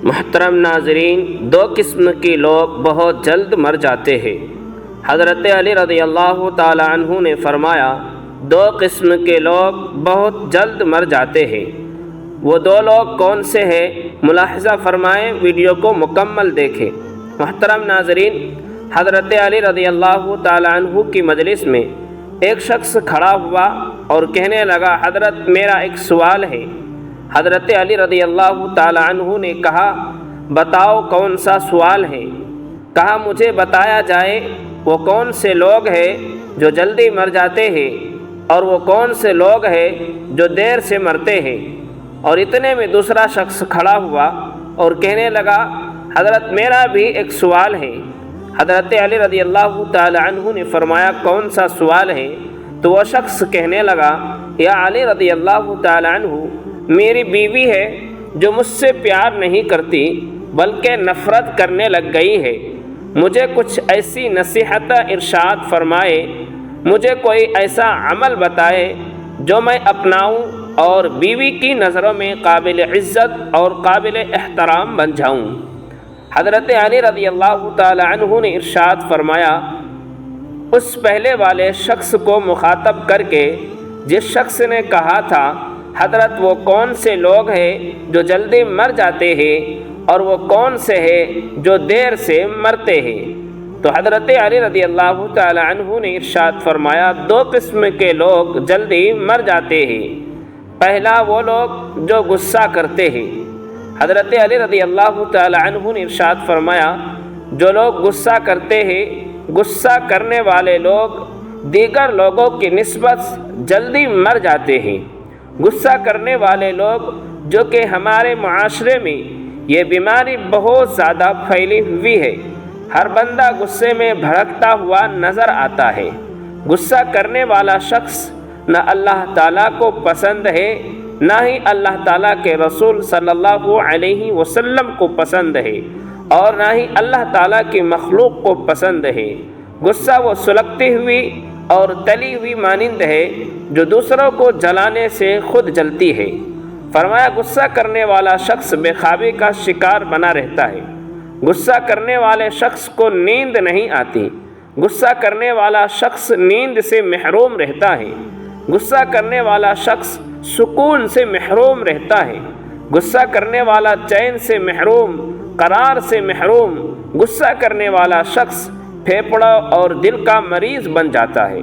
محترم ناظرین، دو قسم کے لوگ بہت جلد مر جاتے ہیں۔ حضرت علی رضی اللہ تعالی عنہ نے فرمایا، دو قسم کے لوگ بہت جلد مر جاتے ہیں۔ وہ دو لوگ کون سے ہیں؟ ملاحظہ فرمائیں، ویڈیو کو مکمل دیکھیں۔ محترم ناظرین، حضرت علی رضی اللہ تعالی عنہ کی مجلس میں ایک شخص کھڑا ہوا اور کہنے لگا، حضرت میرا ایک سوال ہے۔ حضرت علی رضی اللہ تعالی عنہ نے کہا، بتاؤ کون سا سوال ہے؟ کہا، مجھے بتایا جائے وہ کون سے لوگ ہیں جو جلدی مر جاتے ہیں اور وہ کون سے لوگ ہیں جو دیر سے مرتے ہیں۔ اور اتنے میں دوسرا شخص کھڑا ہوا اور کہنے لگا، حضرت میرا بھی ایک سوال ہے۔ حضرت علی رضی اللہ تعالی عنہ نے فرمایا، کون سا سوال ہے؟ تو وہ شخص کہنے لگا، یا علی رضی اللہ تعالی عنہ، میری بیوی ہے جو مجھ سے پیار نہیں کرتی بلکہ نفرت کرنے لگ گئی ہے۔ مجھے کچھ ایسی نصیحت ارشاد فرمائے، مجھے کوئی ایسا عمل بتائے جو میں اپناؤں اور بیوی کی نظروں میں قابل عزت اور قابل احترام بن جاؤں۔ حضرت علی رضی اللہ تعالی عنہ نے ارشاد فرمایا، اس پہلے والے شخص کو مخاطب کر کے جس شخص نے کہا تھا، حضرت وہ کون سے لوگ ہیں جو جلدی مر جاتے ہیں اور وہ کون سے ہیں جو دیر سے مرتے ہیں؟ تو حضرت علی رضی اللہ تعالی عنہ نے ارشاد فرمایا، دو قسم کے لوگ جلدی مر جاتے ہیں۔ پہلا وہ لوگ جو غصہ کرتے ہیں۔ حضرت علی رضی اللہ تعالی عنہ نے ارشاد فرمایا، جو لوگ غصہ کرتے ہیں، غصہ کرنے والے لوگ دیگر لوگوں کی نسبت جلدی مر جاتے ہیں۔ غصہ کرنے والے لوگ جو کہ ہمارے معاشرے میں یہ بیماری بہت زیادہ پھیلی ہوئی ہے، ہر بندہ غصے میں بھڑکتا ہوا نظر آتا ہے۔ غصہ کرنے والا شخص نہ اللہ تعالیٰ کو پسند ہے، نہ ہی اللہ تعالیٰ کے رسول صلی اللہ علیہ وسلم کو پسند ہے، اور نہ ہی اللہ تعالیٰ کی مخلوق کو پسند ہے۔ غصہ وہ سلگتی ہوئی اور تلی ہوئی مانند ہے جو دوسروں کو جلانے سے خود جلتی ہے۔ فرمایا، غصہ کرنے والا شخص بے خوابی کا شکار بنا رہتا ہے۔ غصہ کرنے والے شخص کو نیند نہیں آتی۔ غصہ کرنے والا شخص نیند سے محروم رہتا ہے۔ غصہ کرنے والا شخص سکون سے محروم رہتا ہے۔ غصہ کرنے والا چین سے محروم، قرار سے محروم۔ غصہ کرنے والا شخص پھیپھڑوں اور دل کا مریض بن جاتا ہے۔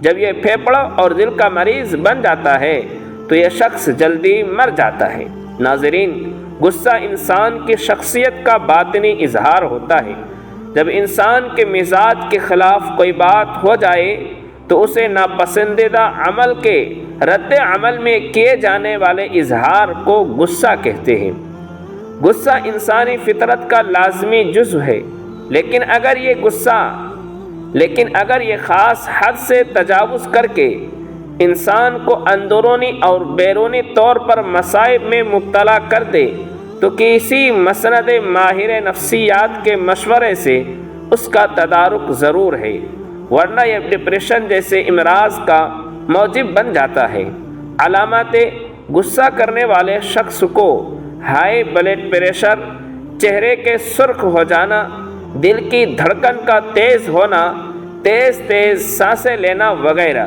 جب یہ پھیپھڑوں اور دل کا مریض بن جاتا ہے تو یہ شخص جلدی مر جاتا ہے۔ ناظرین، غصہ انسان کی شخصیت کا باطنی اظہار ہوتا ہے۔ جب انسان کے مزاج کے خلاف کوئی بات ہو جائے تو اسے ناپسندیدہ عمل کے رد عمل میں کیے جانے والے اظہار کو غصہ کہتے ہیں۔ غصہ انسانی فطرت کا لازمی جزو ہے، لیکن اگر یہ خاص حد سے تجاوز کر کے انسان کو اندرونی اور بیرونی طور پر مصائب میں مبتلا کر دے تو کسی مسند ماہر نفسیات کے مشورے سے اس کا تدارک ضرور ہے، ورنہ یہ ڈپریشن جیسے امراض کا موجب بن جاتا ہے۔ علامات غصہ کرنے والے شخص کو ہائی بلڈ پریشر، چہرے کے سرخ ہو جانا، دل کی دھڑکن کا تیز ہونا، تیز سانسیں لینا وغیرہ۔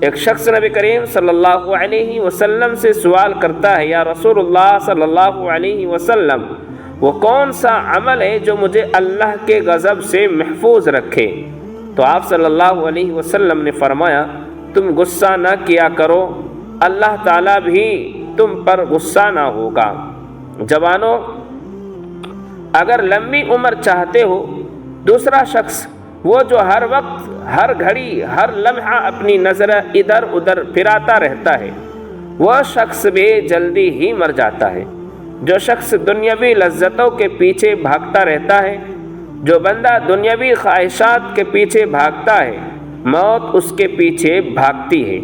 ایک شخص نبی کریم صلی اللہ علیہ وسلم سے سوال کرتا ہے، یا رسول اللہ صلی اللہ علیہ وسلم، وہ کون سا عمل ہے جو مجھے اللہ کے غضب سے محفوظ رکھے؟ تو آپ صلی اللہ علیہ وسلم نے فرمایا، تم غصہ نہ کیا کرو، اللہ تعالیٰ بھی تم پر غصہ نہ ہوگا۔ جوانوں، اگر لمبی عمر چاہتے ہو، دوسرا شخص وہ جو ہر وقت، ہر گھڑی، ہر لمحہ اپنی نظر ادھر ادھر پھراتا رہتا ہے، وہ شخص بھی جلدی ہی مر جاتا ہے۔ جو شخص دنیاوی لذتوں کے پیچھے بھاگتا رہتا ہے، جو بندہ دنیاوی خواہشات کے پیچھے بھاگتا ہے، موت اس کے پیچھے بھاگتی ہے۔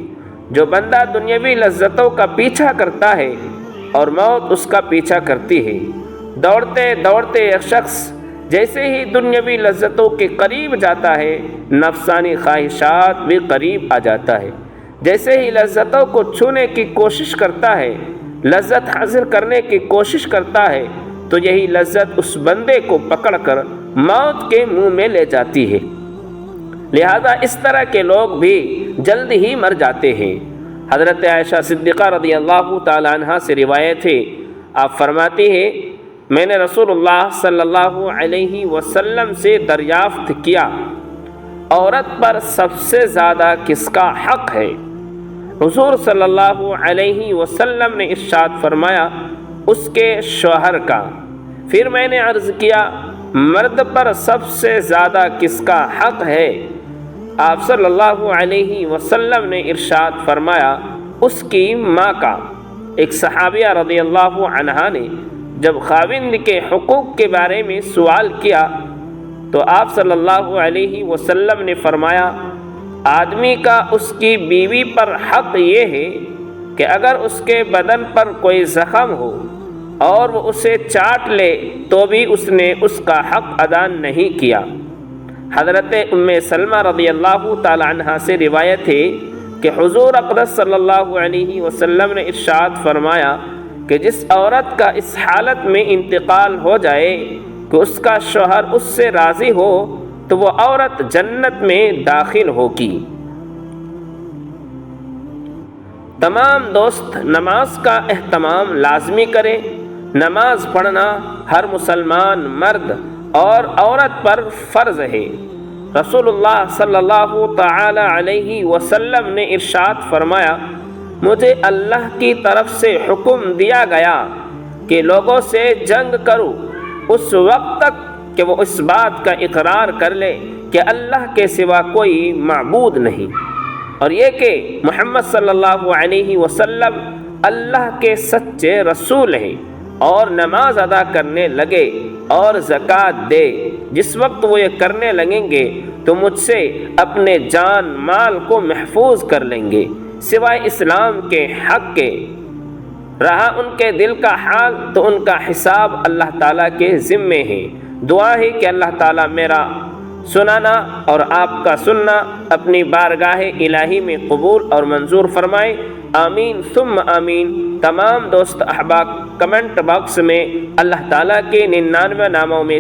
جو بندہ دنیاوی لذتوں کا پیچھا کرتا ہے اور موت اس کا پیچھا کرتی ہے۔ دوڑتے دوڑتے ایک شخص جیسے ہی دنیاوی لذتوں کے قریب جاتا ہے، نفسانی خواہشات بھی قریب آ جاتا ہے۔ جیسے ہی لذتوں کو چھونے کی کوشش کرتا ہے، لذت حاصل کرنے کی کوشش کرتا ہے تو یہی لذت اس بندے کو پکڑ کر موت کے منہ میں لے جاتی ہے۔ لہذا اس طرح کے لوگ بھی جلد ہی مر جاتے ہیں۔ حضرت عائشہ صدیقہ رضی اللہ تعالی عنہ سے روایت ہے، آپ فرماتی ہیں میں نے رسول اللہ صلی اللہ علیہ وسلم سے دریافت کیا عورت پر سب سے زیادہ کس کا حق ہے؟ حضور صلی اللہ علیہ وسلم نے ارشاد فرمایا اس کے شوہر کا۔ پھر میں نے عرض کیا مرد پر سب سے زیادہ کس کا حق ہے؟ آپ صلی اللہ علیہ وسلم نے ارشاد فرمایا اس کی ماں کا۔ ایک صحابیہ رضی اللہ عنہا نے جب خاوند کے حقوق کے بارے میں سوال کیا تو آپ صلی اللہ علیہ وسلم نے فرمایا آدمی کا اس کی بیوی پر حق یہ ہے کہ اگر اس کے بدن پر کوئی زخم ہو اور وہ اسے چاٹ لے تو بھی اس نے اس کا حق ادا نہیں کیا۔ حضرت ام سلمہ رضی اللہ تعالی عنہ سے روایت ہے کہ حضور اقدس صلی اللہ علیہ وسلم نے ارشاد فرمایا کہ جس عورت کا اس حالت میں انتقال ہو جائے کہ اس کا شوہر اس سے راضی ہو تو وہ عورت جنت میں داخل ہوگی۔ تمام دوست نماز کا اہتمام لازمی کریں۔ نماز پڑھنا ہر مسلمان مرد اور عورت پر فرض ہے۔ رسول اللہ صلی اللہ تعالی علیہ وسلم نے ارشاد فرمایا مجھے اللہ کی طرف سے حکم دیا گیا کہ لوگوں سے جنگ کرو اس وقت تک کہ وہ اس بات کا اقرار کر لے کہ اللہ کے سوا کوئی معبود نہیں، اور یہ کہ محمد صلی اللہ علیہ وسلم اللہ کے سچے رسول ہیں، اور نماز ادا کرنے لگے اور زکوٰۃ دے۔ جس وقت وہ یہ کرنے لگیں گے تو مجھ سے اپنے جان مال کو محفوظ کر لیں گے سوائے اسلام کے حق کے۔ رہا ان کے دل کا حال تو ان کا حساب اللہ تعالیٰ کے ذمے ہے۔ دعا ہے کہ اللہ تعالیٰ میرا سنانا اور آپ کا سننا اپنی بارگاہ الہی میں قبول اور منظور فرمائے، آمین ثم آمین۔ تمام دوست احباب کمنٹ باکس میں اللہ تعالیٰ کے 99 ناموں میں